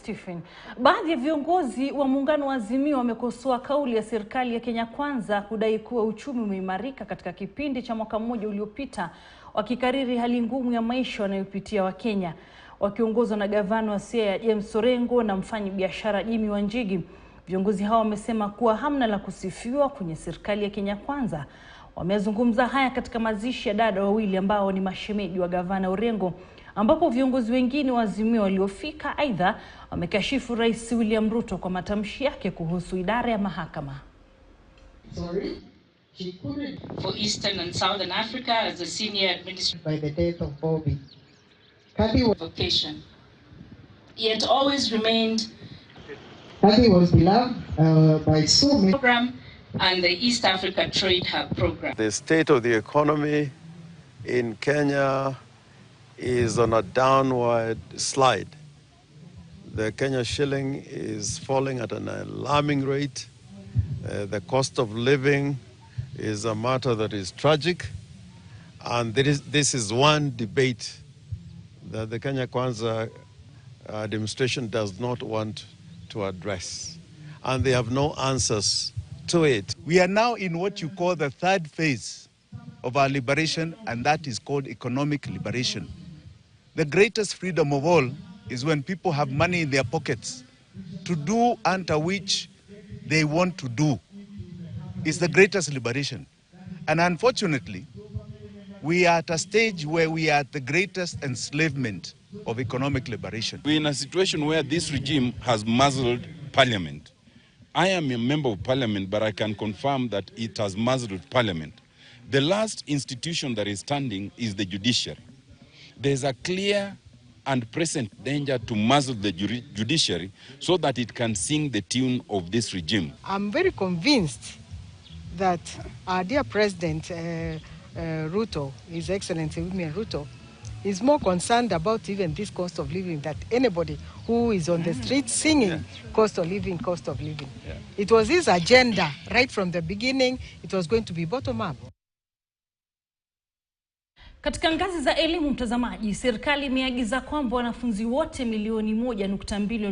Stephen. Baadhi ya viongozi wa muungano wa Azimio wamekosoa kauli ya serikali ya Kenya Kwanza kudai kuwa uchumi umeimarika katika kipindi cha mwaka mmoja uliopita, wakikariri hali ngumu ya maisha wanayopitia Wakenya. Wakiongozwa na gavana wa Siaya James Orengo na mfanyabiashara Jimmy Wanjigi, viongozi hao wamesema kuwa hamna la kusifiwa kwenye serikali ya Kenya Kwanza. Wamezungumza haya katika mazishi ya dada wawili ambao ni mashemeji wa gavana Orengo, ambapo viongozi wengine wa Azimio waliofika. Aidha, wamekashifu Rais William Ruto kwa matamshi yake kuhusu idara ya mahakama. For Eastern and Southern Africa as a senior administrator by the death of Bobby. Vocation. Yet always remained Kadi was beloved by so many. Program and the East Africa Trade Hub program. The state of the economy in Kenya is on a downward slide. The Kenya shilling is falling at an alarming rate. The cost of living is a matter that is tragic. And this is one debate that the Kenya Kwanza administration does not want to address. And they have no answers to it. We are now in what you call the third phase of our liberation, and that is called economic liberation. The greatest freedom of all is when people have money in their pockets to do unto which they want to do. It's the greatest liberation. And unfortunately, we are at a stage where we are at the greatest enslavement of economic liberation. We're in a situation where this regime has muzzled parliament. I am a member of parliament, but I can confirm that it has muzzled parliament. The last institution that is standing is the judiciary. There's a clear and present danger to muzzle the judiciary so that it can sing the tune of this regime. I'm very convinced that our dear President Ruto, His Excellency William Ruto, is more concerned about even this cost of living than anybody who is on the street singing cost of living, cost of living. Yeah. It was his agenda right from the beginning. It was going to be bottom up. Katika ngazi za elimu, mtazamaji, serikali imeagiza kwamba wanafunzi wote milioni 1.2